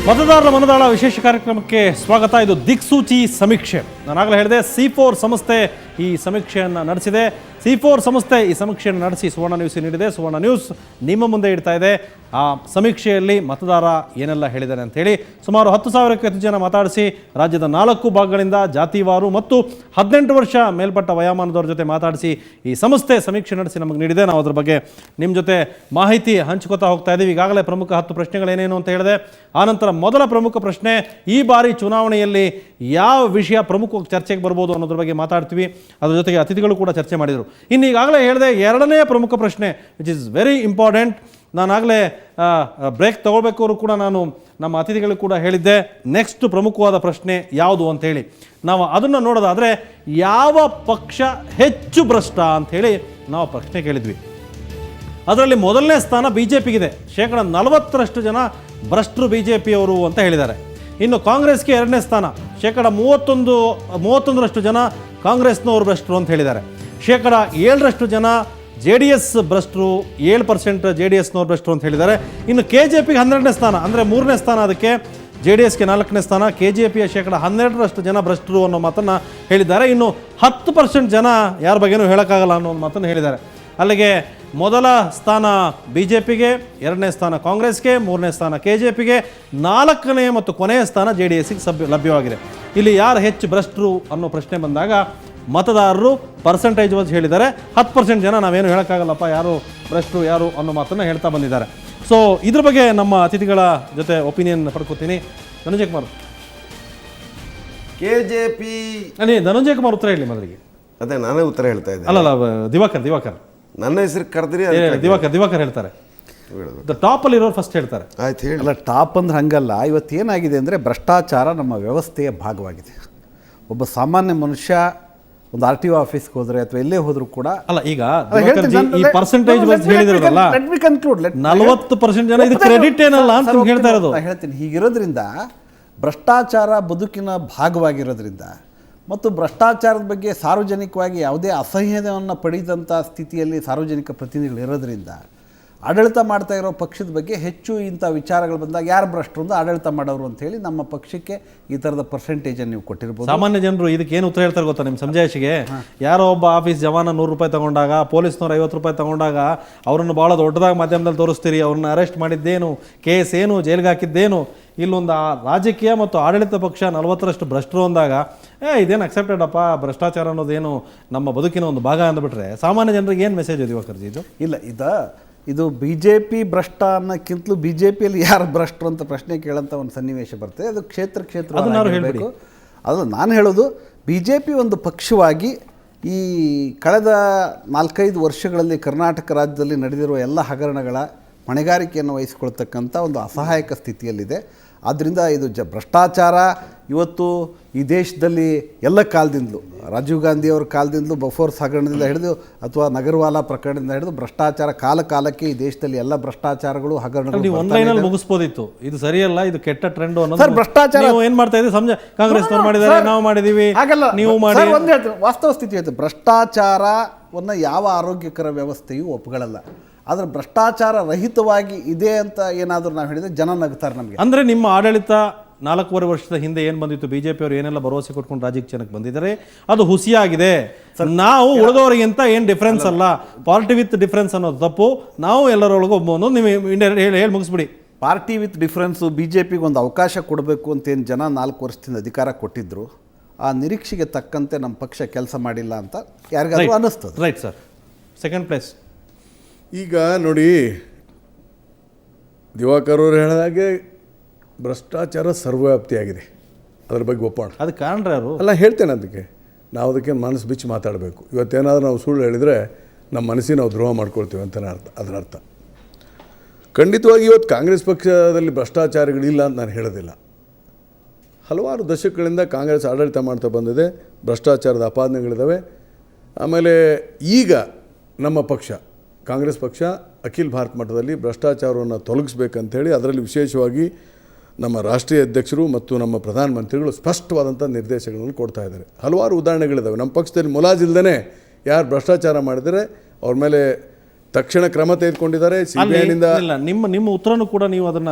ಮತದಾರರ ಮನದಾಳ ವಿಶೇಷ ಕಾರ್ಯಕ್ರಮಕ್ಕೆ ಸ್ವಾಗತ. ಇದು ದಿಕ್ಸೂಚಿ ಸಮೀಕ್ಷೆ. ನಾನಾಗಲೇ ಹೇಳಿದೆ, C4 ಸಂಸ್ಥೆ ಈ ಸಮೀಕ್ಷೆಯನ್ನು ನಡೆಸಿದೆ. C4 ಸಂಸ್ಥೆ ಈ ಸಮೀಕ್ಷೆಯನ್ನು ನಡೆಸಿ ಸುವರ್ಣ ನ್ಯೂಸ್ ನೀಡಿದೆ. ಸುವರ್ಣ ನ್ಯೂಸ್ ನಿಮ್ಮ ಮುಂದೆ ಇಡ್ತಾ ಇದೆ ಆ ಸಮೀಕ್ಷೆಯಲ್ಲಿ ಮತದಾರ ಏನೆಲ್ಲ ಹೇಳಿದ್ದಾರೆ ಅಂತೇಳಿ. ಸುಮಾರು 10,000ಕ್ಕೂ ಹೆಚ್ಚು ಜನ ಮಾತಾಡಿಸಿ ರಾಜ್ಯದ 4 ಭಾಗಗಳಿಂದ ಜಾತಿವಾರು ಮತ್ತು 18 ವರ್ಷ ಮೇಲ್ಪಟ್ಟ ವಯೋಮಾನದವ್ರ ಜೊತೆ ಮಾತಾಡಿಸಿ ಈ ಸಂಸ್ಥೆ ಸಮೀಕ್ಷೆ ನಡೆಸಿ ನಮಗೆ ನೀಡಿದೆ. ನಾವು ಅದ್ರ ಬಗ್ಗೆ ನಿಮ್ಮ ಜೊತೆ ಮಾಹಿತಿ ಹಂಚ್ಕೋತಾ ಹೋಗ್ತಾ ಇದ್ದೀವಿ. ಈಗಾಗಲೇ ಪ್ರಮುಖ 10 ಪ್ರಶ್ನೆಗಳೇನೇನು ಅಂತ ಹೇಳಿದೆ. ಆನಂತರ ಮೊದಲ ಪ್ರಮುಖ ಪ್ರಶ್ನೆ, ಈ ಬಾರಿ ಚುನಾವಣೆಯಲ್ಲಿ ಯಾವ ವಿಷಯ ಪ್ರಮುಖವಾಗಿ ಚರ್ಚೆಗೆ ಬರ್ಬೋದು ಅನ್ನೋದ್ರ ಬಗ್ಗೆ ಮಾತಾಡ್ತೀವಿ. ಅದ್ರ ಜೊತೆಗೆ ಅತಿಥಿಗಳು ಕೂಡ ಚರ್ಚೆ ಮಾಡಿದರು. ಇನ್ನು ಈಗಾಗಲೇ ಹೇಳಿದೆ, ಎರಡನೇ ಪ್ರಮುಖ ಪ್ರಶ್ನೆ ವಿಚ್ ಇಸ್ ವೆರಿ ಇಂಪಾರ್ಟೆಂಟ್. ನಾನಾಗಲೇ ಬ್ರೇಕ್ ತಗೊಳ್ಬೇಕಾದ್ರು ಕೂಡ ನಾನು ನಮ್ಮ ಅತಿಥಿಗಳು ಕೂಡ ಹೇಳಿದ್ದೆ, ನೆಕ್ಸ್ಟ್ ಪ್ರಮುಖವಾದ ಪ್ರಶ್ನೆ ಯಾವುದು ಅಂಥೇಳಿ. ನಾವು ಅದನ್ನು ನೋಡೋದಾದರೆ, ಯಾವ ಪಕ್ಷ ಹೆಚ್ಚು ಭ್ರಷ್ಟ ಅಂಥೇಳಿ ನಾವು ಪ್ರಶ್ನೆ ಕೇಳಿದ್ವಿ. ಅದರಲ್ಲಿ ಮೊದಲನೇ ಸ್ಥಾನ BJPಗಿದೆ. 40% ಜನ ಭ್ರಷ್ಟರು BJPಯವರು ಅಂತ ಹೇಳಿದ್ದಾರೆ. ಇನ್ನು ಕಾಂಗ್ರೆಸ್ಗೆ ಎರಡನೇ ಸ್ಥಾನ, 31% ಜನ ಕಾಂಗ್ರೆಸ್ನವರು ಭ್ರಷ್ಟರು ಅಂತ ಹೇಳಿದ್ದಾರೆ. 7% ಜನ JDS ಭ್ರಷ್ಟರು, 7% JDSನವ್ರು ಭ್ರಷ್ಟರು ಅಂತ ಹೇಳಿದ್ದಾರೆ. ಇನ್ನು KJPಗೆ 12ನೇ ಸ್ಥಾನ, ಅಂದರೆ 3ನೇ ಸ್ಥಾನ ಅದಕ್ಕೆ, JDSಗೆ 4ನೇ ಸ್ಥಾನ, KJPಯ 12% ಜನ ಭ್ರಷ್ಟರು ಅನ್ನೋ ಮಾತನ್ನು ಹೇಳಿದ್ದಾರೆ. ಇನ್ನು 10% ಜನ ಯಾರ ಬಗ್ಗೆನೂ ಹೇಳೋಕ್ಕಾಗಲ್ಲ ಅನ್ನೋ ಮಾತನ್ನು ಹೇಳಿದ್ದಾರೆ. ಅಲ್ಲಿಗೆ ಮೊದಲ ಸ್ಥಾನ BJPಗೆ, 2ನೇ ಸ್ಥಾನ ಕಾಂಗ್ರೆಸ್ಗೆ, 3ನೇ ಸ್ಥಾನ KJPಗೆ, 4ನೇ ಮತ್ತು ಕೊನೆಯ ಸ್ಥಾನ JDSಗೆ ಲಭ್ಯವಾಗಿದೆ. ಇಲ್ಲಿ ಯಾರು ಹೆಚ್ಚು ಭ್ರಷ್ಟರು ಅನ್ನೋ ಪ್ರಶ್ನೆ ಬಂದಾಗ ಮತದಾರರು ಪರ್ಸೆಂಟೇಜ್ ವೈಸ್ ಹೇಳಿದ್ದಾರೆ. 10% ಜನ ನಾವೇನು ಹೇಳೋಕ್ಕಾಗಲ್ಲಪ್ಪ ಯಾರು ಭ್ರಷ್ಟರು ಯಾರು ಅನ್ನೋ ಮಾತನ್ನು ಹೇಳ್ತಾ ಬಂದಿದ್ದಾರೆ. ಸೊ ಇದ್ರ ಬಗ್ಗೆ ನಮ್ಮ ಅತಿಥಿಗಳ ಜೊತೆ ಒಪಿನಿಯನ್ ಪಡ್ಕೋತೀನಿ. ಧನಂಜಯ ಕುಮಾರ್, KJP ಧನಂಜಯ ಕುಮಾರ್ ಉತ್ತರ ಹೇಳಿ ಮೊದಲಿಗೆ. ಅದೇ ನಾನೇ ಉತ್ತರ ಹೇಳ್ತಾ ಇದ್ದೆ. ಅಲ್ಲ ದಿವಾಕರ್ ನನ್ನ ಹೆಸರು ಕರೆದ್ರಿ. ದಿವಾಕರ್ ಹೇಳ್ತಾರೆ, ಟಾಪಲ್ಲಿ ಇರೋರು ಫಸ್ಟ್ ಹೇಳ್ತಾರೆ. ಆಯ್ತು ಹೇಳಿ. ಅಲ್ಲ, ಟಾಪ್ ಅಂದ್ರೆ ಹಂಗಲ್ಲ. ಇವತ್ತೇನಾಗಿದೆ ಅಂದರೆ ಭ್ರಷ್ಟಾಚಾರ ನಮ್ಮ ವ್ಯವಸ್ಥೆಯ ಭಾಗವಾಗಿದೆ. ಒಬ್ಬ ಸಾಮಾನ್ಯ ಮನುಷ್ಯ ಒಂದು RTO ಆಫೀಸ್ಗೆ ಹೋದರೆ ಅಥವಾ ಎಲ್ಲೇ ಹೋದರೂ ಕೂಡ ಅಲ್ಲ, ಈಗ ಈ ಪರ್ಸೆಂಟೇಜ್ ಹೇಳಿದ್ರಲ್ಲ, 40% ಜನ ಇದು ಕ್ರೆಡಿಟ್ ಏನಲ್ಲ ಅಂತ ಹೇಳ್ತಾ ಇರೋದು. ಹೇಳ್ತೀನಿ, ಹೀಗಿರೋದ್ರಿಂದ ಭ್ರಷ್ಟಾಚಾರ ಬದುಕಿನ ಭಾಗವಾಗಿರೋದ್ರಿಂದ ಮತ್ತು ಭ್ರಷ್ಟಾಚಾರದ ಬಗ್ಗೆ ಸಾರ್ವಜನಿಕವಾಗಿ ಯಾವುದೇ ಅಸಹ್ಯವನ್ನು ಪಡೆದಂಥ ಸ್ಥಿತಿಯಲ್ಲಿ ಸಾರ್ವಜನಿಕ ಪ್ರತಿನಿಧಿಗಳು ಇರೋದ್ರಿಂದ ಆಡಳಿತ ಮಾಡ್ತಾ ಇರೋ ಪಕ್ಷದ ಬಗ್ಗೆ ಹೆಚ್ಚು ಇಂಥ ವಿಚಾರಗಳು ಬಂದಾಗ ಯಾರು ಭ್ರಷ್ಟರು ಅಂತ ಆಡಳಿತ ಮಾಡೋರು ಅಂತೇಳಿ ನಮ್ಮ ಪಕ್ಷಕ್ಕೆ ಈ ಥರದ ಪರ್ಸೆಂಟೇಜನ್ನು ನೀವು ಕೊಟ್ಟಿರ್ಬೋದು. ಸಾಮಾನ್ಯ ಜನರು ಇದಕ್ಕೆ ಏನು ಉತ್ತರ ಹೇಳ್ತಾರೆ ಗೊತ್ತಾ ನಿಮ್ಮ ಸಮಜಾಯಿಷಿಗೆ? ಯಾರೋ ಒಬ್ಬ ಆಫೀಸ್ ಜವಾನ 100 ರೂಪಾಯಿ ತಗೊಂಡಾಗ, ಪೊಲೀಸ್ನವ್ರು 50 ರೂಪಾಯಿ ತಗೊಂಡಾಗ ಅವರನ್ನು ಭಾಳ ದೊಡ್ಡದಾಗಿ ಮಾಧ್ಯಮದಲ್ಲಿ ತೋರಿಸ್ತೀರಿ. ಅವ್ರನ್ನ ಅರೆಸ್ಟ್ ಮಾಡಿದ್ದೇನು, ಕೇಸ್ ಏನು, ಜೈಲಿಗೆ ಹಾಕಿದ್ದೇನು. ಇಲ್ಲೊಂದು ರಾಜಕೀಯ ಮತ್ತು ಆಡಳಿತ ಪಕ್ಷ 40% ಭ್ರಷ್ಟರು ಅಂದಾಗ ಇದೇನು ಅಕ್ಸೆಪ್ಟೆಡ್ ಅಪ್ಪ, ಭ್ರಷ್ಟಾಚಾರ ಅನ್ನೋದೇನು ನಮ್ಮ ಬದುಕಿನ ಒಂದು ಭಾಗ ಅಂದ್ಬಿಟ್ರೆ ಸಾಮಾನ್ಯ ಜನರಿಗೆ ಏನು ಮೆಸೇಜ್ ಇದೆ ದಿವಾಕರ್ಜಿ? ಇದು ಇದು BJP ಭ್ರಷ್ಟ ಅನ್ನೋಕ್ಕಿಂತಲೂ BJPಯಲ್ಲಿ ಯಾರು ಭ್ರಷ್ಟರು ಅಂತ ಪ್ರಶ್ನೆ ಕೇಳೋಂಥ ಒಂದು ಸನ್ನಿವೇಶ ಬರ್ತದೆ. ಅದು ಕ್ಷೇತ್ರ ಹೇಳಬೇಕು. ಅದು ನಾನು ಹೇಳೋದು, BJP ಒಂದು ಪಕ್ಷವಾಗಿ ಈ ಕಳೆದ 4-5 ವರ್ಷಗಳಲ್ಲಿ ಕರ್ನಾಟಕ ರಾಜ್ಯದಲ್ಲಿ ನಡೆದಿರುವ ಎಲ್ಲ ಹಗರಣಗಳ ಹೊಣೆಗಾರಿಕೆಯನ್ನು ವಹಿಸಿಕೊಳ್ತಕ್ಕಂಥ ಒಂದು ಅಸಹಾಯಕ ಸ್ಥಿತಿಯಲ್ಲಿದೆ. ಆದ್ದರಿಂದ ಇದು ಭ್ರಷ್ಟಾಚಾರ ಇವತ್ತು ಈ ದೇಶದಲ್ಲಿ ಎಲ್ಲ ಕಾಲದಿಂದಲೂ, ರಾಜೀವ್ ಗಾಂಧಿಯವರ ಕಾಲದಿಂದಲೂ, ಬಫೋರ್ಸ್ ಹಗರಣದಿಂದ ಹಿಡಿದು ಅಥವಾ ನಗರವಾಲಾ ಪ್ರಕರಣದಿಂದ ಹಿಡಿದು ಭ್ರಷ್ಟಾಚಾರ ಕಾಲಕ್ಕೆ ಈ ದೇಶದಲ್ಲಿ ಎಲ್ಲ ಭ್ರಷ್ಟಾಚಾರಗಳು ಹಗರಣಗಳು ಆನ್ಲೈನಲ್ಲಿ ಮುಗಿಸ್ಬೋದಿತ್ತು. ಇದು ಸರಿಯಲ್ಲ, ಇದು ಕೆಟ್ಟ ಟ್ರೆಂಡ್ ಅನ್ನೋದು. ಸರ್, ಭ್ರಷ್ಟಾಚಾರ ಏನು ಮಾಡ್ತಾ ಇದ್ದೀವಿ? ಕಾಂಗ್ರೆಸ್ ಮಾಡಿದ್ದಾರೆ, ನಾವು ಮಾಡಿದೀವಿ, ನೀವು ಮಾಡಿ. ಒಂದು ಹೇಳ್ತೀನಿ, ವಾಸ್ತವ ಸ್ಥಿತಿ ಆಯ್ತು. ಭ್ರಷ್ಟಾಚಾರವನ್ನು ಯಾವ ಆರೋಗ್ಯಕರ ವ್ಯವಸ್ಥೆಯೂ ಒಪ್ಪುಗಳಲ್ಲ. ಆದರೆ ಭ್ರಷ್ಟಾಚಾರ ರಹಿತವಾಗಿ ಇದೆ ಅಂತ ಏನಾದರೂ ನಾವು ಹೇಳಿದ್ರೆ ಜನ ನಗ್ತಾರೆ ನಮಗೆ. ಅಂದರೆ ನಿಮ್ಮ ಆಡಳಿತ 4.5 ವರ್ಷದ ಹಿಂದೆ ಏನು ಬಂದಿತ್ತು, BJP ಅವರು ಏನೆಲ್ಲ ಭರವಸೆ ಕೊಟ್ಕೊಂಡು ರಾಜ್ಯಕ್ಕೆ ಜನಕ್ಕೆ ಬಂದಿದ್ದಾರೆ, ಅದು ಹುಸಿಯಾಗಿದೆ. ನಾವು ಉಳಿದವರಿಗಿಂತ ಏನು ಡಿಫ್ರೆನ್ಸ್ ಅಲ್ಲ, ಪಾರ್ಟಿ ವಿತ್ ಡಿಫ್ರೆನ್ಸ್ ಅನ್ನೋದು ತಪ್ಪು. ನಾವು ಎಲ್ಲರೊಳಗೂ ಒಬ್ಬನು ನೀವು ಹೇಳಿ ಮುಗಿಸ್ಬಿಡಿ. ಪಾರ್ಟಿ ವಿತ್ ಡಿಫ್ರೆನ್ಸು, BJPಗೆ ಒಂದು ಅವಕಾಶ ಕೊಡಬೇಕು ಅಂತೇನು ಜನ 4 ವರ್ಷದಿಂದ ಅಧಿಕಾರ ಕೊಟ್ಟಿದ್ರು, ಆ ನಿರೀಕ್ಷೆಗೆ ತಕ್ಕಂತೆ ನಮ್ಮ ಪಕ್ಷ ಕೆಲಸ ಮಾಡಿಲ್ಲ ಅಂತ ಯಾರಿಗಾದ್ರೂ ಅನ್ನಿಸ್ತದೆ. Right sir. Second place. ಈಗ ನೋಡಿ, ದಿವಾಕರ್ ಅವರು ಹೇಳಿದಾಗೆ ಭ್ರಷ್ಟಾಚಾರ ಸರ್ವವ್ಯಾಪ್ತಿಯಾಗಿದೆ. ಅದ್ರ ಬಗ್ಗೆ ಒಪ್ಪೋಣ. ಅದಕ್ಕೆ ಕಾರಣ ಯಾರು? ಅಲ್ಲ, ಹೇಳ್ತೇನೆ. ಅದಕ್ಕೆ ನಾವು ಅದಕ್ಕೆ ಮನಸ್ಸು ಬಿಚ್ಚಿ ಮಾತಾಡಬೇಕು. ಇವತ್ತೇನಾದರೂ ನಾವು ಸುಳ್ಳು ಹೇಳಿದರೆ ನಮ್ಮ ಮನಸ್ಸಿಗೆ ನಾವು ದ್ರೋಹ ಮಾಡ್ಕೊಳ್ತೀವಿ ಅಂತ ಅದರ ಅರ್ಥ. ಖಂಡಿತವಾಗಿ ಇವತ್ತು ಕಾಂಗ್ರೆಸ್ ಪಕ್ಷದಲ್ಲಿ ಭ್ರಷ್ಟಾಚಾರಗಳಿಲ್ಲ ಅಂತ ನಾನು ಹೇಳೋದಿಲ್ಲ. ಹಲವಾರು ದಶಕಗಳಿಂದ ಕಾಂಗ್ರೆಸ್ ಆಡಳಿತ ಮಾಡ್ತಾ ಬಂದಿದೆ, ಭ್ರಷ್ಟಾಚಾರದ ಆಪಾದನೆಗಳಿದ್ದಾವೆ. ಆಮೇಲೆ ಈಗ ನಮ್ಮ ಪಕ್ಷ, ಕಾಂಗ್ರೆಸ್ ಪಕ್ಷ, ಅಖಿಲ ಭಾರತ ಮಟ್ಟದಲ್ಲಿ ಭ್ರಷ್ಟಾಚಾರವನ್ನು ತೊಲಗಿಸ್ಬೇಕಂಥೇಳಿ ಅದರಲ್ಲಿ ವಿಶೇಷವಾಗಿ ನಮ್ಮ ರಾಷ್ಟ್ರೀಯ ಅಧ್ಯಕ್ಷರು ಮತ್ತು ನಮ್ಮ ಪ್ರಧಾನಮಂತ್ರಿಗಳು ಸ್ಪಷ್ಟವಾದಂಥ ನಿರ್ದೇಶನಗಳನ್ನು ಕೊಡ್ತಾ ಇದ್ದಾರೆ. ಹಲವಾರು ಉದಾಹರಣೆಗಳಿದ್ದಾವೆ. ನಮ್ಮ ಪಕ್ಷದಲ್ಲಿ ಮುಲಾಜಿಲ್ದೇ ಯಾರು ಭ್ರಷ್ಟಾಚಾರ ಮಾಡಿದರೆ ಅವ್ರ ಮೇಲೆ ತಕ್ಷಣ ಕ್ರಮ ತೆಗೆದುಕೊಂಡಿದ್ದಾರೆ. ಅಲ್ಲಿ ಸಿಬಿಐನಿಂದ ಇಲ್ಲ, ನಿಮ್ಮ ಉತ್ತರನೂ ಕೂಡ ನೀವು ಅದನ್ನ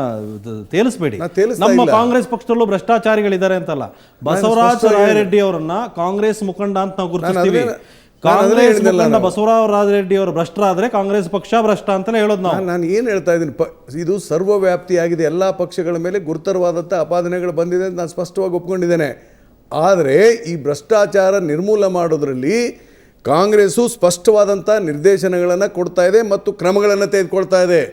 ತೇಲಿಸಬೇಡಿ. ನಾ ತೇಲಿಸ್ತಾ ನಮ್ಮ ಇಲ್ಲ. ಕಾಂಗ್ರೆಸ್ ಪಕ್ಷದಲ್ಲೂ ಭ್ರಷ್ಟಾಚಾರಿಗಳಿದ್ದಾರೆ ಅಂತಲ್ಲ. ಬಸವರಾಜ ರಾಯರೆಡ್ಡಿ ಅವರನ್ನ ಕಾಂಗ್ರೆಸ್ ಮುಖಂಡ ಅಂತ ನಾವು ಗುರುತಿಸ್ತೀವಿ. ಕಾಂಗ್ರೆಸ್ ಮುಖಂಡ ಬಸವರಾಜ ರಾಯರೆಡ್ಡಿ ಅವರು ಭ್ರಷ್ಟರಾದ್ರೆ ಕಾಂಗ್ರೆಸ್ ಪಕ್ಷ ಭ್ರಷ್ಟ ಅಂತಲೇ ಹೇಳೋದು ನಾವು. ನಾನು ಏನು ಹೇಳ್ತಾ ಇದ್ದೀನಿ, ಇದು ಸರ್ವವ್ಯಾಪ್ತಿಯಾಗಿದೆ. ಎಲ್ಲ ಪಕ್ಷಗಳ ಮೇಲೆ ಗುರುತರವಾದಂಥ ಅಪಾದನೆಗಳು ಬಂದಿದೆ ಅಂತ ನಾನು ಸ್ಪಷ್ಟವಾಗಿ ಒಪ್ಕೊಂಡಿದ್ದೇನೆ. ಆದರೆ ಈ ಭ್ರಷ್ಟಾಚಾರ ನಿರ್ಮೂಲ ಮಾಡೋದ್ರಲ್ಲಿ ಕಾಂಗ್ರೆಸ್ಸು ಸ್ಪಷ್ಟವಾದಂಥ ನಿರ್ದೇಶನಗಳನ್ನು ಕೊಡ್ತಾ ಇದೆ ಮತ್ತು ಕ್ರಮಗಳನ್ನು ತೆಗೆದುಕೊಳ್ತಾ ಇದೆ.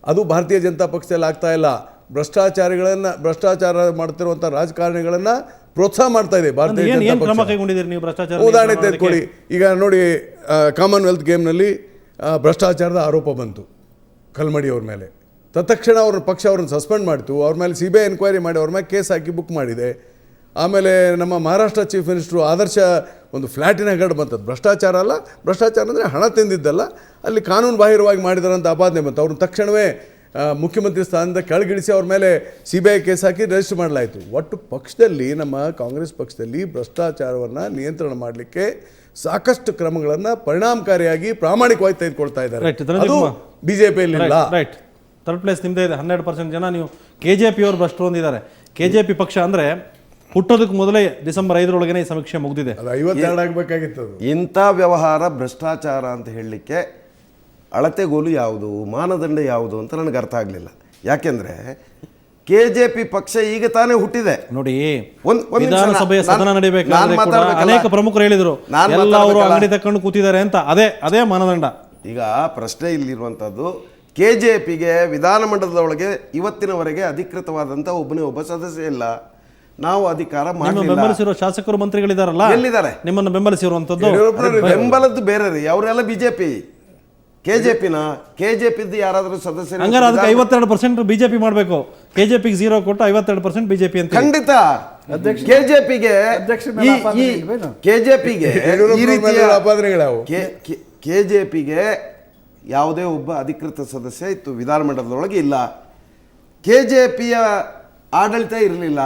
ಅದು ಭಾರತೀಯ ಜನತಾ ಪಕ್ಷದಲ್ಲಿ ಆಗ್ತಾ ಇಲ್ಲ. ಭ್ರಷ್ಟಾಚಾರ ಮಾಡ್ತಿರುವಂಥ ರಾಜಕಾರಣಿಗಳನ್ನು ಪ್ರೋತ್ಸಾಹ ಮಾಡ್ತಾ ಇದೆ ಭಾರತೀಯ ಜನತಾ ಕ್ರಮ ಪಕ್ಷ. ಕೈಗೊಂಡಿದ್ದೀರಿ ನೀವು ಭ್ರಷ್ಟಾಚಾರ? ಉದಾಹರಣೆ ತೆಗೆದುಕೊಳ್ಳಿ, ಈಗ ನೋಡಿ, ಕಾಮನ್ವೆಲ್ತ್ ಗೇಮ್ನಲ್ಲಿ ಭ್ರಷ್ಟಾಚಾರದ ಆರೋಪ ಬಂತು ಕಲ್ಮಡಿ ಅವ್ರ ಮೇಲೆ. ತತ್ಕ್ಷಣ ಅವ್ರ ಪಕ್ಷ ಅವ್ರನ್ನ ಸಸ್ಪೆಂಡ್ ಮಾಡಿತು. ಅವ್ರ ಮೇಲೆ ಸಿಬಿಐ ಎನ್ಕ್ವೈರಿ ಮಾಡಿ ಅವ್ರ ಮೇಲೆ ಕೇಸ್ ಹಾಕಿ ಬುಕ್ ಮಾಡಿದೆ. ಆಮೇಲೆ ನಮ್ಮ ಮಹಾರಾಷ್ಟ್ರ ಚೀಫ್ ಮಿನಿಸ್ಟ್ರು ಆದರ್ಶ ಒಂದು ಫ್ಲ್ಯಾಟಿನ ಹಗರಣ ಬಂತದ್ದು. ಭ್ರಷ್ಟಾಚಾರ ಅಲ್ಲ, ಭ್ರಷ್ಟಾಚಾರ ಅಂದರೆ ಹಣ ತಿಂದಿದ್ದಲ್ಲ, ಅಲ್ಲಿ ಕಾನೂನು ಬಾಹಿರವಾಗಿ ಮಾಡಿದಾರಂಥ ಆಪಾದನೆ ಬಂತು. ಅವ್ರನ್ನ ತಕ್ಷಣವೇ ಮುಖ್ಯಮಂತ್ರಿ ಸ್ಥಾನದಿಂದ ಕೆಳಗಿಳಿಸಿ ಅವ್ರ ಮೇಲೆ ಸಿಬಿಐ ಕೇಸ್ ಹಾಕಿ ರಿಜಿಸ್ಟರ್ ಮಾಡಲಾಯಿತು. ಒಟ್ಟು ಪಕ್ಷದಲ್ಲಿ, ನಮ್ಮ ಕಾಂಗ್ರೆಸ್ ಪಕ್ಷದಲ್ಲಿ ಭ್ರಷ್ಟಾಚಾರವನ್ನು ನಿಯಂತ್ರಣ ಮಾಡಲಿಕ್ಕೆ ಸಾಕಷ್ಟು ಕ್ರಮಗಳನ್ನು ಪರಿಣಾಮಕಾರಿಯಾಗಿ ಪ್ರಾಮಾಣಿಕವಾಗಿ ತೆಗೆದುಕೊಳ್ತಾ ಇದ್ದಾರೆ. ಅದು ಬಿಜೆಪಿಯಲ್ಲಿ ಇಲ್ಲ. ರೈಟ್, ಥರ್ಡ್ ಪ್ಲೇಸ್ ನಿಮ್ಮದೇ ಇದೆ. 12% ಜನ ನೀವು KJP ಅವರು ಭ್ರಷ್ಟರು ಹೊಂದಿದ್ದಾರೆ. KJP ಪಕ್ಷ ಅಂದರೆ ಹುಟ್ಟೋದಕ್ಕೆ ಮೊದಲೇ ಡಿಸೆಂಬರ್ 5 ಈ ಸಮೀಕ್ಷೆ ಮುಗಿದಿದೆ. ಅದು 52 ಆಗಬೇಕಾಗಿತ್ತು. ಇಂಥ ವ್ಯವಹಾರ ಭ್ರಷ್ಟಾಚಾರ ಅಂತ ಹೇಳಲಿಕ್ಕೆ ಅಳತೆಗೋಲು ಯಾವುದು, ಮಾನದಂಡ ಯಾವುದು ಅಂತ ನನಗೆ ಅರ್ಥ ಆಗಲಿಲ್ಲ. ಯಾಕೆಂದರೆ KJP ಪಕ್ಷ ಈಗ ತಾನೇ ಹುಟ್ಟಿದೆ ನೋಡಿ. ವಿಧಾನಸಭೆಯ ಸದನ ನಡೀಬೇಕಾದ್ರೆ ಅನೇಕ ಪ್ರಮುಖರು ಹೇಳಿದರು ಎಲ್ಲ ಅವರು ಅಂಗಡಿ ತಕೊಂಡು ಕೂತಿದ್ದಾರೆ ಅಂತ. ಅದೇ ಮಾನದಂಡ. ಈಗ ಪ್ರಶ್ನೆ ಇಲ್ಲಿರುವಂಥದ್ದು, KJPಗೆ ವಿಧಾನಮಂಡಲದೊಳಗೆ ಇವತ್ತಿನವರೆಗೆ ಅಧಿಕೃತವಾದಂಥ ಒಬ್ಬ ಸದಸ್ಯ ಇಲ್ಲ. ನಾವು ಅಧಿಕಾರ ಮಾಡಲಿಲ್ಲ. ಬೆಂಬಲಿಸಿರುವ ಶಾಸಕರು ಮಂತ್ರಿಗಳಿದಾರಲ್ಲ, ಎಲ್ಲಿದ್ದಾರೆ? ನಿಮ್ಮನ್ನು ಬೆಂಬಲಿಸಿರುವಂಥದ್ದು ಬೆಂಬಲದ್ದು ಬೇರೆ ರೀ. ಅವರೆಲ್ಲ ಬಿಜೆಪಿ. KJPದ್ದು ಯಾರಾದರೂ ಸದಸ್ಯರು ಹಂಗಾರೆ ಅದಕ್ಕೆ 52% ಬಿಜೆಪಿ ಮಾಡಬೇಕು. KJPಗೆ 0 ಕೊಟ್ಟು 52% ಬಿಜೆಪಿ ಅಂತ. ಖಂಡಿತ KJPಗೆ ಈ ರೀತಿಯ ಆಪಾದನೆಗಳು KJPಗೆ ಯಾವುದೇ ಒಬ್ಬ ಅಧಿಕೃತ ಸದಸ್ಯ ಇತ್ತು ವಿಧಾನಮಂಡಲದೊಳಗೆ ಇಲ್ಲ. KJPಯ ಆಡಳಿತ ಇರಲಿಲ್ಲ.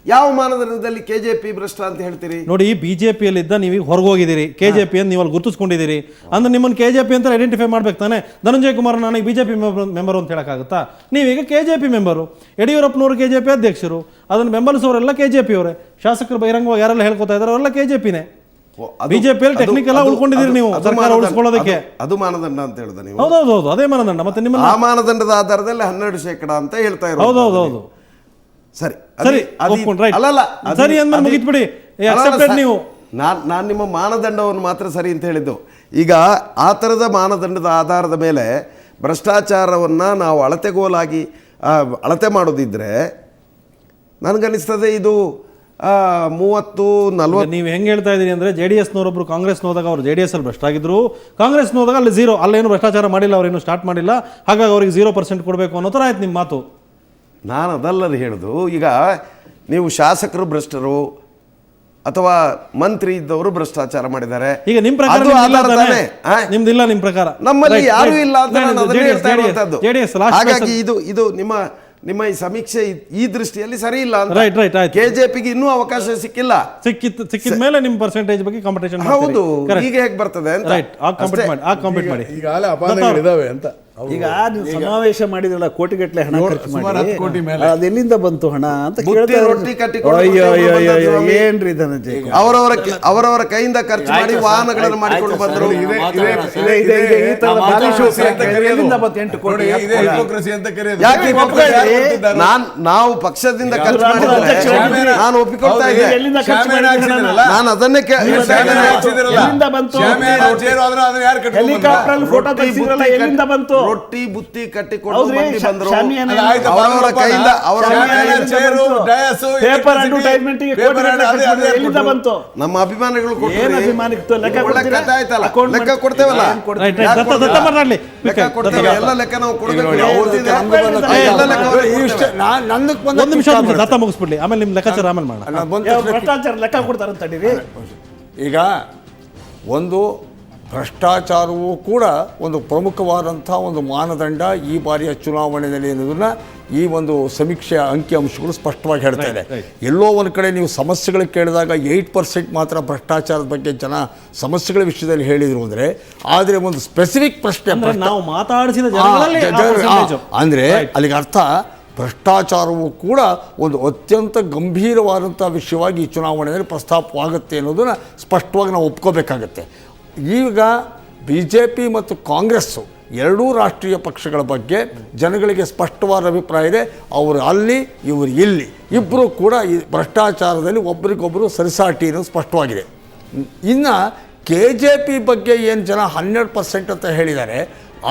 ಯಾವ ಮಾನದಂಡದಲ್ಲಿ KJP ಭ್ರಷ್ಟ ಅಂತ ಹೇಳ್ತೀರಿ? ನೋಡಿ, ಬಿಜೆಪಿಯಲ್ಲಿದ್ದ ನೀವು ಹೊರಗೆ ಹೋಗಿದ್ದೀರಿ, KJP ಅಂತ ನೀವು ಅಲ್ಲಿ ಗುರುತಿಸ್ಕೊಂಡಿದ್ದೀರಿ ಅಂದ್ರೆ ನಿಮ್ಮನ್ನು KJP ಅಂತ ಐಡೆಂಟಿಫೈ ಮಾಡ್ಬೇಕು ತಾನೆ. ಧನಂಜಯ ಕುಮಾರ್ ನನಗೆ ಬಿಜೆಪಿ ಮೆಂಬರು ಅಂತ ಹೇಳೋಕ್ಕಾಗುತ್ತಾ? ನೀವೀಗ KJP ಮೆಂಬರು, ಯಡಿಯೂರಪ್ಪನವರು KJP ಅಧ್ಯಕ್ಷರು, ಅದನ್ನು ಬೆಂಬಲಿಸೋರೆಲ್ಲ KJP ಅವರೇ. ಶಾಸಕರು ಬಹಿರಂಗವಾಗಿ ಯಾರೆಲ್ಲ ಹೇಳ್ಕೊತಾ ಇದ್ದಾರೆ ಅವರೆಲ್ಲ KJPನೇ. ಬಿಜೆಪಿಯಲ್ಲಿ ಟೆಕ್ನಿಕಲ್ ಉಳ್ಕೊಂಡಿದ್ದೀರಿ ನೀವು ಸರ್ಕಾರ ಉಳಿಸ್ಕೊಳ್ಳೋದಕ್ಕೆ. ಅದು ಮಾನದಂಡ ಅಂತ ಹೇಳಿದ ನೀವು? ಹೌದೌದು, ಅದೇ ಮಾನದಂಡ. ಮತ್ತೆ ನಿಮ್ಮ ಆ ಮಾನದಂಡದ ಆಧಾರದಲ್ಲಿ 12% ಅಂತ ಹೇಳ್ತಾ ಇರೋದು. ಹೌದೌದು, ಸರಿ ಸರಿ ಸರಿ ಅಂದ್ರೆ ಮುಗಿದ್ಬಿಡಿ. ನೀವು ನಾನು ನಿಮ್ಮ ಮಾನದಂಡವನ್ನು ಮಾತ್ರ ಸರಿ ಅಂತ ಹೇಳಿದ್ದು. ಈಗ ಆ ಥರದ ಮಾನದಂಡದ ಆಧಾರದ ಮೇಲೆ ಭ್ರಷ್ಟಾಚಾರವನ್ನು ನಾವು ಅಳತೆಗೋಲಾಗಿ ಅಳತೆ ಮಾಡೋದಿದ್ರೆ ನನಗನ್ನಿಸ್ತದೆ ಇದು 30-40. ನೀವು ಹೆಂಗೆ ಹೇಳ್ತಾ ಇದ್ದೀರಿ ಅಂದರೆ JDSನವರೊಬ್ಬರು ಕಾಂಗ್ರೆಸ್ ಹೋದಾಗ ಅವರು JDS ಅಲ್ಲಿ ಭ್ರಷ್ಟ ಆಗಿದ್ರು, ಕಾಂಗ್ರೆಸ್ ಹೋದಾಗ ಅಲ್ಲಿ 0, ಅಲ್ಲೇನು ಭ್ರಷ್ಟಾಚಾರ ಮಾಡಿಲ್ಲ, ಅವ್ರೇನು ಸ್ಟಾರ್ಟ್ ಮಾಡಿಲ್ಲ, ಹಾಗಾಗಿ ಅವ್ರಿಗೆ 0% ಕೊಡಬೇಕು ಅನ್ನೋ ಥರ ಆಯ್ತು ನಿಮ್ಮ ಮಾತು. ನಾನು ಅದಲ್ಲರಿ ಹೇಳುದು. ಈಗ ನೀವು ಶಾಸಕರು ಭ್ರಷ್ಟರು ಅಥವಾ ಮಂತ್ರಿ ಇದ್ದವರು ಭ್ರಷ್ಟಾಚಾರ ಮಾಡಿದ್ದಾರೆ. ಈಗ ನಿಮ್ಮ ಪ್ರಕಾರ ನಿಮ್ದಿಲ್ಲ, ನಿಮ್ಮ ಪ್ರಕಾರ ನಮ್ಮಲ್ಲಿ ಯಾರು ಇಲ್ಲ ಅಂತ ನಾನು ಅದನ್ನೇ ಹೇಳ್ತಾ ಇರುವಂತದ್ದು. ಹಾಗಾಗಿ ಇದು ನಿಮ್ಮ ಈ ಸಮೀಕ್ಷೆ ಈ ದೃಷ್ಟಿಯಲ್ಲಿ ಸರಿ ಇಲ್ಲ ಅಂತ. KJPಗೆ ಇನ್ನೂ ಅವಕಾಶ ಸಿಕ್ಕಿಲ್ಲ. ಸಿಕ್ಕಿದ ಮೇಲೆ ನಿಮ್ಮ ಪರ್ಸೆಂಟೇಜ್ ಬಗ್ಗೆ ಕಾಂಪಿಟೇಷನ್. ಹೌದು, ಈಗ ಹೇಗೆ ಬರ್ತದೆ ಅಂತ ಈಗಾಗಲೇ ಅಪಾದನೆಗಳಿದಾವೆ ಅಂತ. ಈಗ ನೀವು ಸಮಾವೇಶ ಮಾಡಿದ್ರಲ್ಲ, ಕೋಟಿಗಟ್ಟಲೆ ಹಣ ಖರ್ಚು ಮಾಡಿ, ಅದೆಲ್ಲಿಂದ ಬಂತು ಹಣ ಅಂತ ಏನ್ರಿ ಧನಂಜಯ? ಅವರವರ ಕೈಯಿಂದ ಖರ್ಚು ಮಾಡಿ ವಾಹನಗಳನ್ನು ಮಾಡಿಕೊಂಡು ಬಂದರು. ನಾವು ಪಕ್ಷದಿಂದ ಖರ್ಚು ಮಾಡಿದ್ರೆ ನಾನು ಒಪ್ಪಿಕೊಳ್ತಾ ಇದ್ದೆ. ನಾನು ಅದನ್ನೇ ರೊಟ್ಟಿ ಬುತ್ತಿ ಕಟ್ಟಿಕೊಂಡು ಬಂದರು. ಅವರವರ ಕೈಯಿಂದ ನಮ್ಮ ಅಭಿಮಾನಿಗಳು ಲೆಕ್ಕ ಕೊಡ್ತೇವಲ್ಲ, ಎಲ್ಲ ಲೆಕ್ಕ ನಾವು ಕೊಡಬೇಕು. ಒಂದು ನಿಮಿಷ ದತ್ತ ಮುಗಿಸ್ಬಿಡ್ಲಿ, ಆಮೇಲೆ ನಿಮ್ ಲೆಕ್ಕಾಚಾರ ಆಮೇಲೆ ಮಾಡೋಣ. ಭ್ರಷ್ಟಾಚಾರ ಲೆಕ್ಕ ಕೊಡ್ತಾರಂತ. ಈಗ ಒಂದು ಭ್ರಷ್ಟಾಚಾರವೂ ಕೂಡ ಒಂದು ಪ್ರಮುಖವಾದಂಥ ಒಂದು ಮಾನದಂಡ ಈ ಬಾರಿಯ ಚುನಾವಣೆಯಲ್ಲಿ ಅನ್ನೋದನ್ನು ಈ ಒಂದು ಸಮೀಕ್ಷೆಯ ಅಂಕಿಅಂಶಗಳು ಸ್ಪಷ್ಟವಾಗಿ ಹೇಳ್ತಾ ಇದೆ. ಎಲ್ಲೋ ಒಂದು ಕಡೆ ನೀವು ಸಮಸ್ಯೆಗಳು ಕೇಳಿದಾಗ 8% ಮಾತ್ರ ಭ್ರಷ್ಟಾಚಾರದ ಬಗ್ಗೆ ಜನ ಸಮಸ್ಯೆಗಳ ವಿಷಯದಲ್ಲಿ ಹೇಳಿದರು ಅಂದರೆ, ಆದರೆ ಒಂದು ಸ್ಪೆಸಿಫಿಕ್ ಪ್ರಶ್ನೆ ನಾವು ಮಾತಾಡಿಸಿದ ಜನಗಳಲ್ಲಿ ಆ percentage. ಅಂದರೆ ಅಲ್ಲಿಗೆ ಅರ್ಥ ಭ್ರಷ್ಟಾಚಾರವೂ ಕೂಡ ಒಂದು ಅತ್ಯಂತ ಗಂಭೀರವಾದಂಥ ವಿಷಯವಾಗಿ ಈ ಚುನಾವಣೆಯಲ್ಲಿ ಪ್ರಸ್ತಾಪವಾಗುತ್ತೆ ಅನ್ನೋದನ್ನು ಸ್ಪಷ್ಟವಾಗಿ ನಾವು ಒಪ್ಕೋಬೇಕಾಗತ್ತೆ. ಈಗ BJP ಮತ್ತು ಕಾಂಗ್ರೆಸ್ಸು ಎರಡೂ ರಾಷ್ಟ್ರೀಯ ಪಕ್ಷಗಳ ಬಗ್ಗೆ ಜನಗಳಿಗೆ ಸ್ಪಷ್ಟವಾದ ಅಭಿಪ್ರಾಯ ಇದೆ. ಅವರು ಅಲ್ಲಿ, ಇವರು ಇಲ್ಲಿ, ಇಬ್ಬರು ಕೂಡ ಈ ಭ್ರಷ್ಟಾಚಾರದಲ್ಲಿ ಒಬ್ರಿಗೊಬ್ಬರು ಸರಿಸಾಟಿ ಅನ್ನೋದು ಸ್ಪಷ್ಟವಾಗಿದೆ. ಇನ್ನು KJP ಬಗ್ಗೆ ಏನು ಜನ 12% ಅಂತ ಹೇಳಿದ್ದಾರೆ,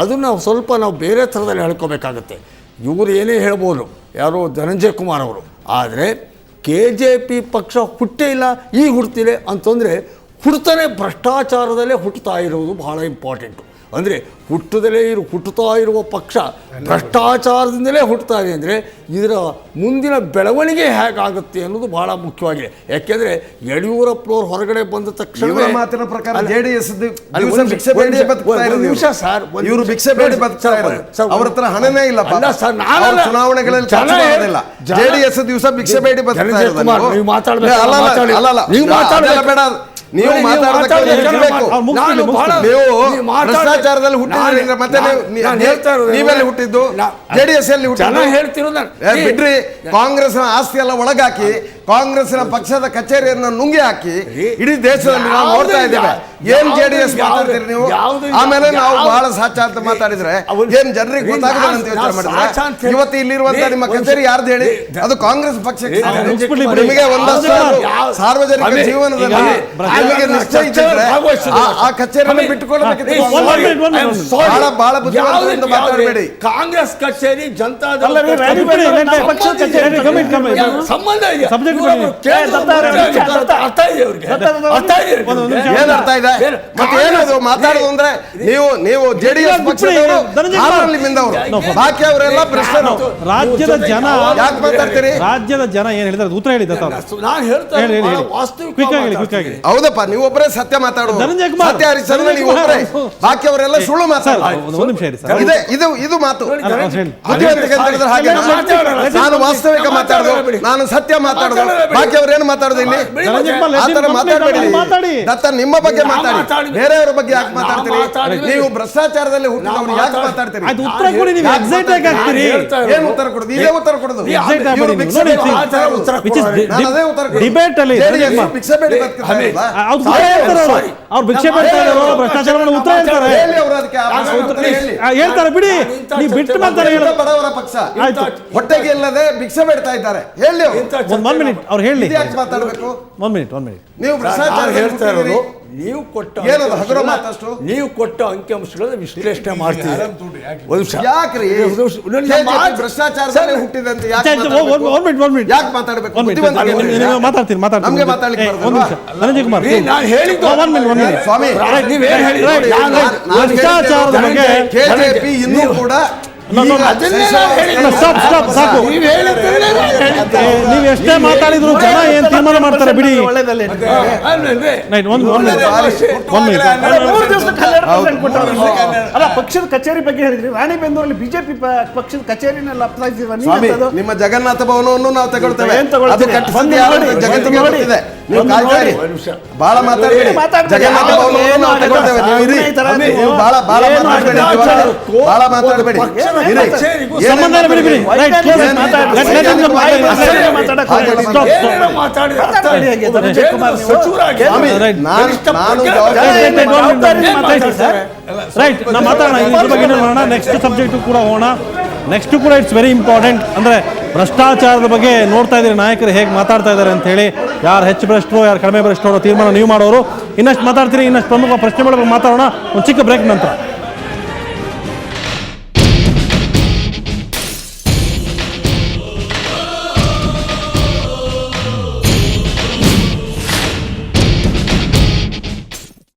ಅದನ್ನು ಸ್ವಲ್ಪ ನಾವು ಬೇರೆ ಥರದಲ್ಲಿ ಹೇಳ್ಕೋಬೇಕಾಗತ್ತೆ. ಇವರು ಏನೇ ಹೇಳ್ಬೋದು, ಯಾರೋ ಧನಂಜಯ್ ಕುಮಾರ್ ಅವರು, ಆದರೆ KJP ಪಕ್ಷ ಹುಟ್ಟೇ ಇಲ್ಲ, ಈಗ ಹುಡ್ತಿದೆ ಅಂತಂದರೆ ಹುಡ್ತಾನೆ ಭ್ರಷ್ಟಾಚಾರದಲ್ಲೇ ಹುಟ್ಟುತ್ತಾ ಇರೋದು ಬಹಳ ಇಂಪಾರ್ಟೆಂಟು. ಅಂದರೆ ಹುಟ್ಟುತ್ತಾ ಇರುವ ಪಕ್ಷ ಭ್ರಷ್ಟಾಚಾರದಿಂದಲೇ ಹುಟ್ಟುತ್ತಾ ಇದೆ ಅಂದರೆ ಇದರ ಮುಂದಿನ ಬೆಳವಣಿಗೆ ಹೇಗಾಗುತ್ತೆ ಅನ್ನೋದು ಬಹಳ ಮುಖ್ಯವಾಗಿದೆ. ಯಾಕೆಂದರೆ ಯಡಿಯೂರಪ್ಪನವ್ರು ಹೊರಗಡೆ ಬಂದ ತಕ್ಷಣ ಮಾತಿನ ಪ್ರಕಾರ JDS ನಿಮಿಷ ಸರ್, ಇವರು ಭಿಕ್ಷೆ ಬೇಡಿ ಬದುಕ್ತಾ ಇರೋದು, ಅವ್ರ ಹತ್ರ ಹಣನೇ ಇಲ್ಲ ಸರ್. ಚುನಾವಣೆಗಳಲ್ಲಿ JDS ದಿವಸ ಭಿಕ್ಷೆ ಬೇಡಿ ಬದುಕ್ತಾ ಇರೋದು. ನೀವು ಮಾತಾಡಬೇಕು, ಬೇಡ, ನೀವು ಭ್ರಷ್ಟಾಚಾರದಲ್ಲಿ ಹುಟ್ಟಿದ್ರೆ ಮತ್ತೆ ನೀವೆಲ್ಲಿ ಹುಟ್ಟಿದ್ದು? JDS ಅಲ್ಲಿ ಬಿಡ್ರಿ. ಕಾಂಗ್ರೆಸ್ ಆಸ್ತಿ ಎಲ್ಲ ಒಳಗಾಕಿ ಕಾಂಗ್ರೆಸ್ನ ಪಕ್ಷದ ಕಚೇರಿಯನ್ನು ನುಂಗಿ ಹಾಕಿ ಇಡೀ ದೇಶದಲ್ಲಿ ನಾವು ನೋಡ್ತಾ ಇದ್ದೇವೆ. ಏನ್ JDS ಮಾತಾಡ್ತೀರಿ ನೀವು? ಆಮೇಲೆ ನಾವು ಬಹಳ ಸಾಚ ಅಂತ ಮಾತಾಡಿದ್ರೆ ಏನ್ ಜನರಿಗೆ ಗೊತ್ತಾಗಲ್ಲ ಅಂತ ಯೋಚನೆ ಮಾಡಿದ್ರೆ, ಇವತ್ತು ಇಲ್ಲಿರುವಂತ ನಿಮ್ಮ ಕಚೇರಿ ಯಾರ್ದು ಹೇಳಿ? ಅದು ಕಾಂಗ್ರೆಸ್ ಪಕ್ಷಕ್ಕೆ. ನಿಮಗೆ ಒಂದಷ್ಟು ಸಾರ್ವಜನಿಕ ಜೀವನದಲ್ಲಿ ನಿಮಗೆ ನಿಶ್ಚಯ ಇದ್ದರೆ ಆ ಕಚೇರಿಯನ್ನು ಬಿಟ್ಟುಕೊಳ್ಬೇಕಿತ್ತು. ಬಹಳ ಬುದ್ಧಿವಂತರಿಂದ ಮಾತಾಡಬೇಡಿ. ಕಾಂಗ್ರೆಸ್ ಕಚೇರಿ ಜನತಾದಳ ಸಂಬಂಧ ಇದೆ. ಏನ್ ಅರ್ಥ ಇದೆ? ಮತ್ತೆ ಏನದು ಮಾತಾಡೋದು ಅಂದ್ರೆ ನೀವು JDS ಪಕ್ಷದವರು, ಬಾಕಿ ಅವರೆಲ್ಲ ಭ್ರಷ್ಟರು. ರಾಜ್ಯದ ಜನ ಯಾಕೆ ಮಾತಾಡ್ತೀರಿ? ರಾಜ್ಯದ ಜನ ಏನ್ ಹೇಳಿದ್ರೆ ಉತ್ತರ ಹೇಳಿ. ನಾನು ಹೇಳ್ತೇನೆ, ಹೌದಪ್ಪ, ನೀವು ಒಬ್ಬರೇ ಸತ್ಯ ಮಾತಾಡೋದು. ಸತ್ಯ ಹರಿಶ್ಚಂದ್ರ ನೀವು ಒಬ್ಬರೇ, ಬಾಕಿ ಅವರೆಲ್ಲ ಸುಳ್ಳು ಮಾತಾಡೋದು. ಇದು ಮಾತು ಬುದ್ಧಿವಂತಿಕೆ ಅಂತ ಹೇಳಿದ್ರೆ ಹಾಗೆ. ನಾನು ವಾಸ್ತವಿಕ ಮಾತಾಡೋದು, ನಾನು ಸತ್ಯ ಮಾತಾಡೋದು, ಬಾಕಿ ಅವ್ರೇನು ಮಾತಾಡೋದು ಇಲ್ಲಿ? ಆ ತರ ಮಾತಾಡಬೇಡಿ. ದತ್ತ ನಿಮ್ಮ ಬಗ್ಗೆ ಮಾತಾಡಿ, ಬೇರೆಯವರ ಬಗ್ಗೆ ಯಾಕೆ ಮಾತಾಡ್ತೀರಿ? ನೀವು ಭ್ರಷ್ಟಾಚಾರದಲ್ಲಿ ಹುಟ್ಟಿದವರು ಯಾಕೆ ಮಾತಾಡ್ತೀರಿ? ಉತ್ತರ ಕೊಡಿ. ನೀವು ಎಕ್ಸೈಟ್ ಆಗಿ ಆಗ್ತೀರಿ. ಏನು ಉತ್ತರ ಕೊಡೋದು? ಇದೇ ಉತ್ತರ ಕೊಡೋದು. ಡಿಬೇಟ್ ಅಲ್ಲಿ ಭಿಕ್ಷೆ ಬೇಡಿ ಬದುಕ್ತಾರೆ. ಅವ್ರು ಭಿಕ್ಷೆ ಬೇಡ್ತಾ ಇರೋ ಭ್ರಷ್ಟಾಚಾರವನ್ನು ಉತ್ತರ ಹೇಳ್ತಾರೆ. ಹೇಳ್ತಾರೆ ಬಿಡಿ, ನೀವು ಬಿಟ್ಟು ಮಾತಾಡಿ. ಬಡವರ ಪಕ್ಷ ಹೊಟ್ಟೆಗೆ ಇಲ್ಲದೆ ಭಿಕ್ಷೆ ಬೇಡ್ತಾ ಇದ್ದಾರೆ. ಹೇಳಿ ಒಂದ್ ಮಿನಿಟ್ ಅವ್ರು ಹೇಳಿ. ಯಾಕೆ ಮಾತಾಡಬೇಕು? ಒಂದ್ ಮಿನಿಟ್ ನೀವು ಭ್ರಷ್ಟಾಚಾರ ಹೇಳ್ತಾ ಇರೋದು. ನೀವು ಕೊಟ್ಟ ಅಂಕಿಅಂಶಗಳನ್ನು ವಿಶ್ಲೇಷಣೆ ಮಾಡ್ತೀವಿ. ಯಾಕ್ರಿ ಭ್ರಷ್ಟಾಚಾರದಲ್ಲಿ ಹುಟ್ಟಿದೆ ಅಂತ ಯಾಕೆ ಮಾತಾಡಬೇಕು? ಮಾತಾಡ್ತೀನಿ. ನಮ್ಗೆ ಮಾತಾಡ್ಲಿಕ್ಕೆ ಧನಂಜಯ್ ಕುಮಾರ್ ನಾನು ಹೇಳಿದ್ದು ಸ್ವಾಮಿ, ಭ್ರಷ್ಟಾಚಾರದ ಬಗ್ಗೆ KJP ಇನ್ನೂ ಕೂಡ ಸಾಕು. ನೀವು ಎಷ್ಟೇ ಮಾತಾಡಿದ್ರು ಜನ ಏನ್ ತೀರ್ಮಾನ ಮಾಡ್ತಾರೆ ಬಿಡಿ. ಅಲ್ಲ, ಪಕ್ಷದ ಕಚೇರಿ ಬಗ್ಗೆ ಹೇಳಿದ್ರಿ. ರಾಣಿಬೆನ್ನೂರಲ್ಲಿ BJP ಪಕ್ಷದ ಕಚೇರಿನೆಲ್ಲ ಸ್ವಾಮಿ, ನಿಮ್ಮ ಜಗನ್ನಾಥ ಭವನವನ್ನು ನಾವು ತಗೊಳ್ತೇವೆ. ಜಗತ್ತಿಗೆ ಗೊತ್ತಿದೆ. ನೀವು ಕಾಯ್ತಾರಿ, ಬಹಳ ಮಾತಾಡಬೇಡಿ. ಜಗನ್ನಾಥ ಭವನವನ್ನು ನಾವು ತಗೊಳ್ತೇವೆ. ನೀವು ಬಹಳ ಮಾತಾಡಬೇಡಿ. ರೈಟ್, ನಾವು ಮಾತಾಡೋಣ ಇದ್ರ ಬಗ್ಗೆ. ನೆಕ್ಸ್ಟ್ ಸಬ್ಜೆಕ್ಟ್ ಕೂಡ ಹೋಗೋಣ. ನೆಕ್ಸ್ಟ್ ಕೂಡ ಇಟ್ಸ್ ವೆರಿ ಇಂಪಾರ್ಟೆಂಟ್. ಅಂದರೆ ಭ್ರಷ್ಟಾಚಾರದ ಬಗ್ಗೆ ನೋಡ್ತಾ ಇದ್ದೀರಿ ನಾಯಕರು ಹೇಗೆ ಮಾತಾಡ್ತಾ ಇದ್ದಾರೆ ಅಂತ ಹೇಳಿ. ಯಾರು ಹೆಚ್ಚು ಭ್ರಷ್ಟರು, ಯಾರು ಕಡಿಮೆ ಭ್ರಷ್ಟರು ತೀರ್ಮಾನ ನೀವು ಮಾಡೋರು. ಇನ್ನಷ್ಟು ಮಾತಾಡ್ತೀರಿ, ಇನ್ನಷ್ಟು ಪ್ರಮುಖ ಪ್ರಶ್ನೆಗಳ ಬಗ್ಗೆ ಮಾತಾಡೋಣ ಒಂದು ಚಿಕ್ಕ ಬ್ರೇಕ್ ನಂತರ.